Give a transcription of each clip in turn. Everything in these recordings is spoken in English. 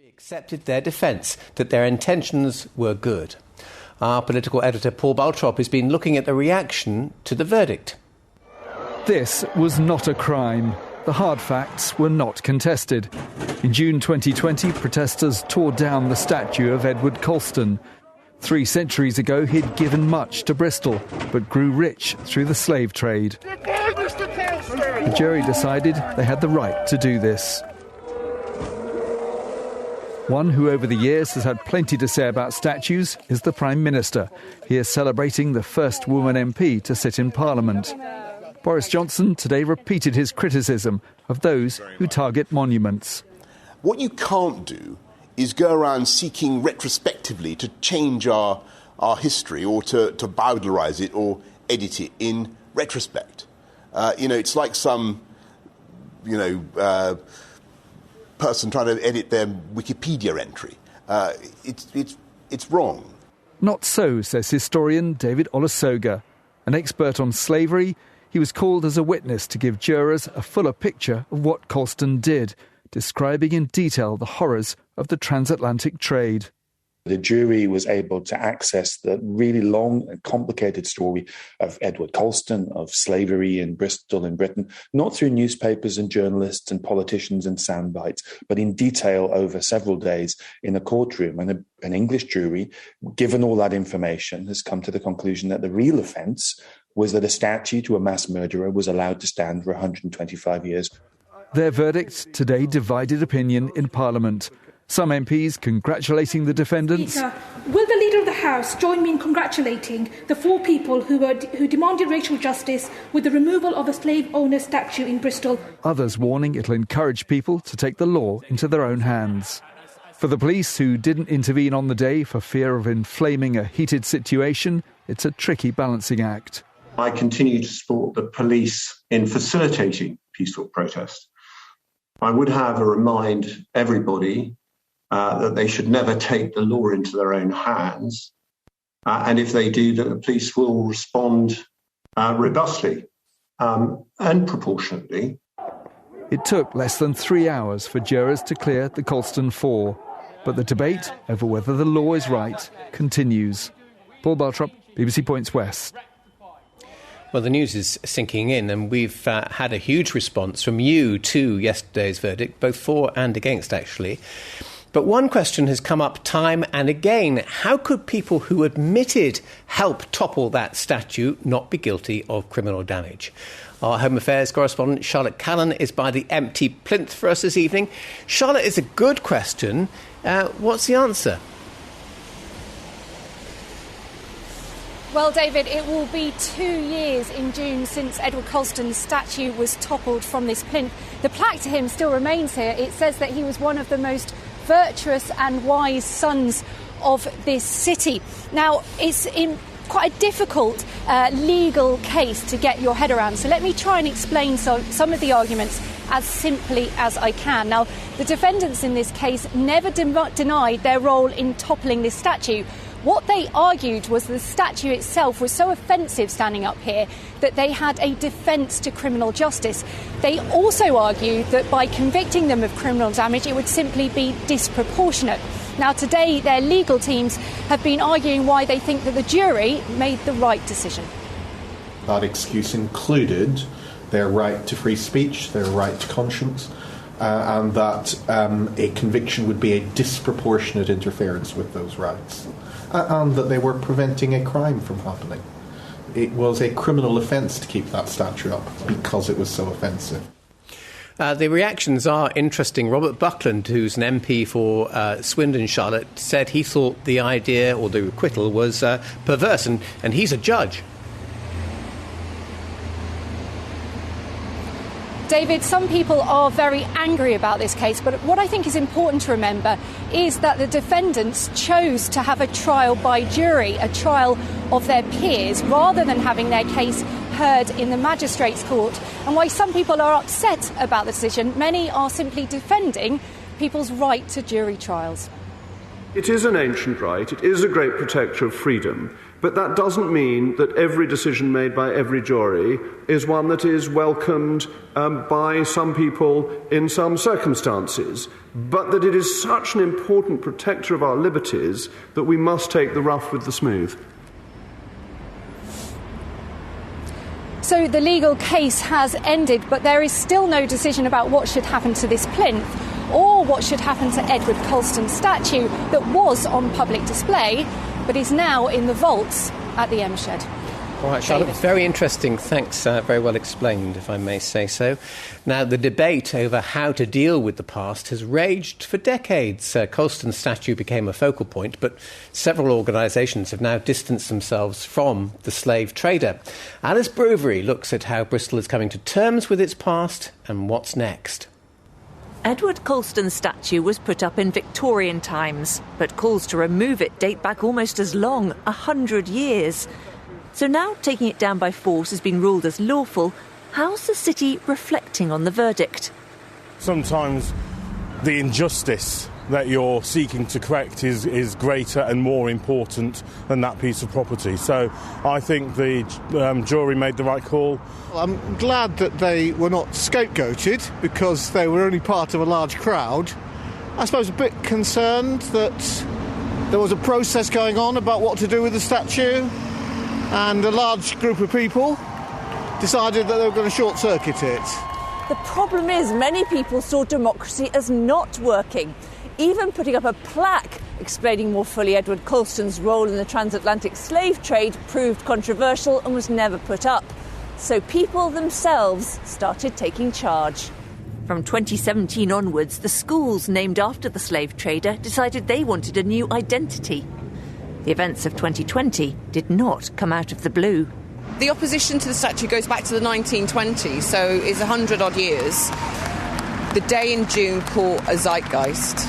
Accepted their defence, that their intentions were good. Our political editor Paul Baltrop has been looking at the reaction to the verdict. This was not a crime. The hard facts were not contested. In June 2020, protesters tore down the statue of Edward Colston. 3 centuries ago, he'd given much to Bristol, but grew rich through the slave trade. The jury decided they had the right to do this. One who over the years has had plenty to say about statues is the Prime Minister. He is celebrating the first woman MP to sit in Parliament. Boris Johnson today repeated his criticism of those who target monuments. What you can't do is go around seeking retrospectively to change our history or to bowdlerise it or edit it in retrospect. It's like some, person trying to edit their Wikipedia entry. It's wrong. Not so, says historian David Olusoga. An expert on slavery, he was called as a witness to give jurors a fuller picture of what Colston did, describing in detail the horrors of the transatlantic trade. The jury was able to access the really long and complicated story of Edward Colston, of slavery in Bristol in Britain, not through newspapers and journalists and politicians and sound bites, but in detail over several days in a courtroom. And an English jury, given all that information, has come to the conclusion that the real offence was that a statue to a mass murderer was allowed to stand for 125 years. Their verdict today divided opinion in Parliament. Some MPs congratulating the defendants. Speaker, will the Leader of the House join me in congratulating the 4 people who demanded racial justice with the removal of a slave owner statue in Bristol? Others warning it'll encourage people to take the law into their own hands. For the police, who didn't intervene on the day for fear of inflaming a heated situation, it's a tricky balancing act. I continue to support the police in facilitating peaceful protest. I would, however, remind everybody that they should never take the law into their own hands. And if they do, that the police will respond robustly and proportionately. It took less than 3 hours for jurors to clear the Colston 4. But the debate over whether the law is right continues. Paul Baltrop, BBC Points West. Well, the news is sinking in, and we've had a huge response from you to yesterday's verdict, both for and against, actually. But one question has come up time and again. How could people who admitted help topple that statue not be guilty of criminal damage? Our Home Affairs correspondent, Charlotte Callan, is by the empty plinth for us this evening. Charlotte, it's a good question. What's the answer? Well, David, it will be 2 years in June since Edward Colston's statue was toppled from this plinth. The plaque to him still remains here. It says that he was one of the most virtuous and wise sons of this city. Now, it's in quite a difficult legal case to get your head around, so let me try and explain some of the arguments as simply as I can. Now, the defendants in this case never denied their role in toppling this statue. What they argued was the statue itself was so offensive standing up here that they had a defence to criminal justice. They also argued that by convicting them of criminal damage, it would simply be disproportionate. Now, today, their legal teams have been arguing why they think that the jury made the right decision. That excuse included their right to free speech, their right to conscience, and that a conviction would be a disproportionate interference with those rights. And that they were preventing a crime from happening. It was a criminal offence to keep that statue up because it was so offensive. The reactions are interesting. Robert Buckland, who's an MP for Swindon, Charlotte, said he thought the idea or the acquittal was perverse, and he's a judge. David, some people are very angry about this case, but what I think is important to remember is that the defendants chose to have a trial by jury, a trial of their peers, rather than having their case heard in the magistrates' court. And while some people are upset about the decision, many are simply defending people's right to jury trials. It is an ancient right, it is a great protector of freedom, But that doesn't mean that every decision made by every jury is one that is welcomed by some people in some circumstances, but that it is such an important protector of our liberties that we must take the rough with the smooth. So the legal case has ended, but there is still no decision about what should happen to this plinth or what should happen to Edward Colston's statue that was on public display but is now in the vaults at the M Shed. All right, Charlotte, very interesting. Thanks, very well explained, if I may say so. Now, the debate over how to deal with the past has raged for decades. Colston's statue became a focal point, but several organisations have now distanced themselves from the slave trader. Alice Brouvery looks at how Bristol is coming to terms with its past and what's next. Edward Colston's statue was put up in Victorian times, but calls to remove it date back almost as long, 100 years. So now taking it down by force has been ruled as lawful. How's the city reflecting on the verdict? Sometimes the injustice that you're seeking to correct is greater and more important than that piece of property. So I think the jury made the right call. I'm glad that they were not scapegoated because they were only part of a large crowd. I suppose a bit concerned that there was a process going on about what to do with the statue, and a large group of people decided that they were going to short-circuit it. The problem is many people saw democracy as not working. Even putting up a plaque explaining more fully Edward Colston's role in the transatlantic slave trade proved controversial and was never put up. So people themselves started taking charge. From 2017 onwards, the schools named after the slave trader decided they wanted a new identity. The events of 2020 did not come out of the blue. The opposition to the statue goes back to the 1920s, so it's 100-odd years. The day in June caught a zeitgeist.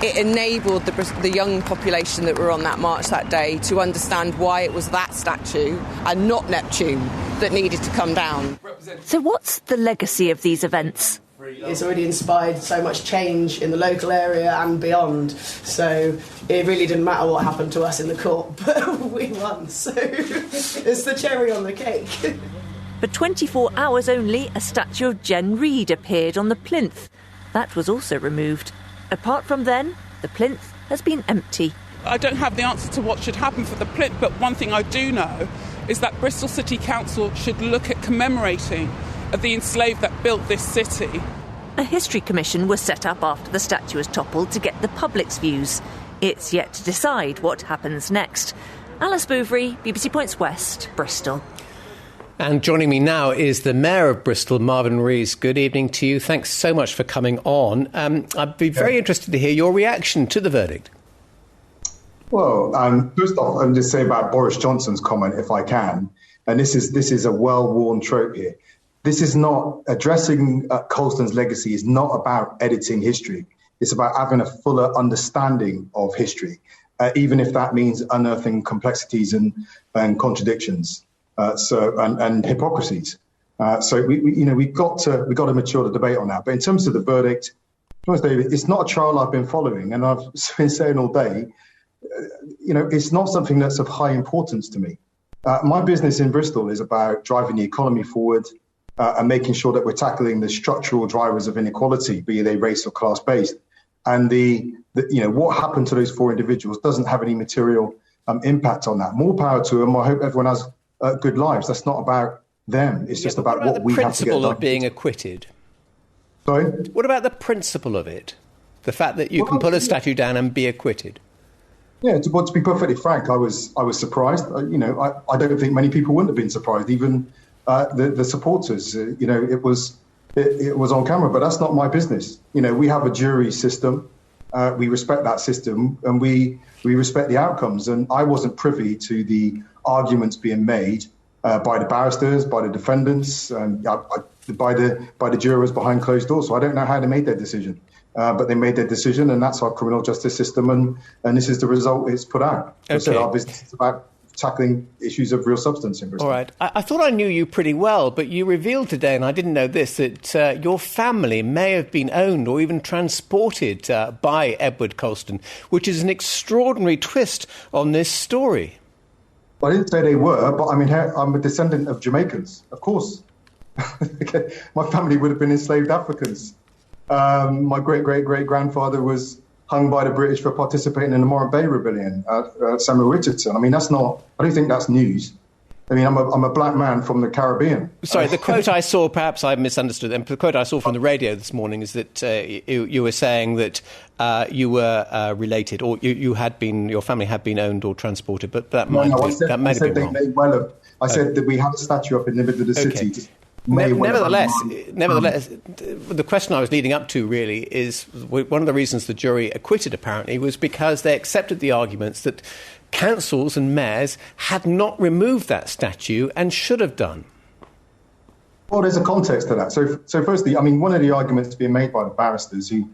It enabled the young population that were on that march that day to understand why it was that statue and not Neptune that needed to come down. So what's the legacy of these events? It's already inspired so much change in the local area and beyond. So it really didn't matter what happened to us in the court, but we won. So it's the cherry on the cake. For 24 hours only, a statue of Jen Reed appeared on the plinth. That was also removed. Apart from then, the plinth has been empty. I don't have the answer to what should happen for the plinth, but one thing I do know is that Bristol City Council should look at commemorating the enslaved that built this city. A history commission was set up after the statue was toppled to get the public's views. It's yet to decide what happens next. Alice Bouverie, BBC Points West, Bristol. And joining me now is the Mayor of Bristol, Marvin Rees. Good evening to you. Thanks so much for coming on. I'd be very interested to hear your reaction to the verdict. Well, first off, I'll just say about Boris Johnson's comment, if I can, and this is a well-worn trope here. This is not addressing Colston's legacy is not about editing history. It's about having a fuller understanding of history, even if that means unearthing complexities and contradictions, and hypocrisies. So we've got to mature the debate on that. But in terms of the verdict, David, it's not a trial I've been following, and I've been saying all day. It's not something that's of high importance to me. My business in Bristol is about driving the economy forward. And making sure that we're tackling the structural drivers of inequality, be they race or class-based. And what happened to those four individuals doesn't have any material impact on that. More power to them. I hope everyone has good lives. That's not about them. It's just about what we have to get done. The principle of being acquitted. Sorry? What about the principle of it? The fact that you can put a statue down and be acquitted? Yeah, to be perfectly frank, I was surprised. I don't think many people wouldn't have been surprised, even the supporters. It was on camera, but that's not my business. We have a jury system. We respect that system, and we respect the outcomes. And I wasn't privy to the arguments being made by the barristers, by the defendants, by the jurors behind closed doors. So I don't know how they made their decision. But they made their decision, and that's our criminal justice system, and this is the result it's put out. Okay. So our business is about tackling issues of real substance in Bristol. All right. I thought I knew you pretty well, but you revealed today, and I didn't know this, that your family may have been owned or even transported by Edward Colston, which is an extraordinary twist on this story. I didn't say they were, but I mean, I'm a descendant of Jamaicans, of course. My family would have been enslaved Africans. My great-great-great-grandfather was hung by the British for participating in the Morant Bay Rebellion at Samuel Richardson. I mean, I don't think that's news. I mean, I'm a black man from the Caribbean. Sorry, the quote I saw, perhaps I misunderstood them, the quote I saw from the radio this morning is that you were saying that you were related, or your family had been owned or transported, but that might have been wrong. I said that we had a statue up in the middle of the city. Nevertheless, the question I was leading up to really is one of the reasons the jury acquitted apparently was because they accepted the arguments that councils and mayors had not removed that statue and should have done. Well, there's a context to that. So firstly, I mean, one of the arguments being made by the barristers who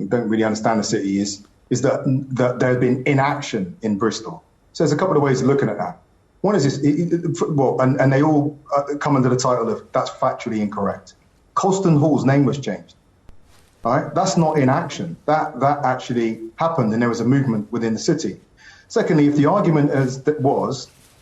don't really understand the city is that there had been inaction in Bristol. So there's a couple of ways of looking at that. One is this, and they all come under the title of that's factually incorrect. Colston Hall's name was changed. Right? That's not inaction. That actually happened, and there was a movement within the city. Secondly, if the argument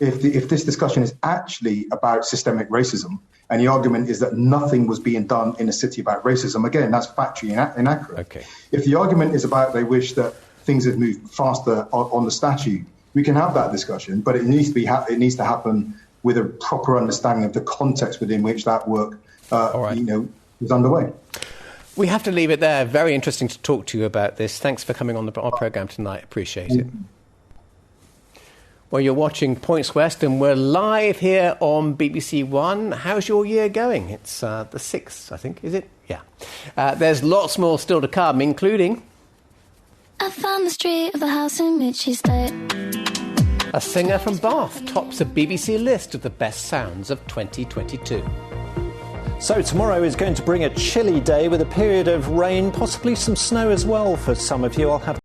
if this discussion is actually about systemic racism, and the argument is that nothing was being done in the city about racism, again, that's factually inaccurate. Okay. If the argument is about they wish that things had moved faster on the statue, we can have that discussion, but it needs to happen with a proper understanding of the context within which that work is underway. We have to leave it there. Very interesting to talk to you about this. Thanks for coming on our programme tonight. Appreciate it. Well, you're watching Points West, and we're live here on BBC One. How's your year going? It's the 6th, I think, is it? Yeah. There's lots more still to come, including... I found the street of the house in which she stayed. A singer from Bath tops a BBC list of the best sounds of 2022. So tomorrow is going to bring a chilly day with a period of rain, possibly some snow as well for some of you. I'll have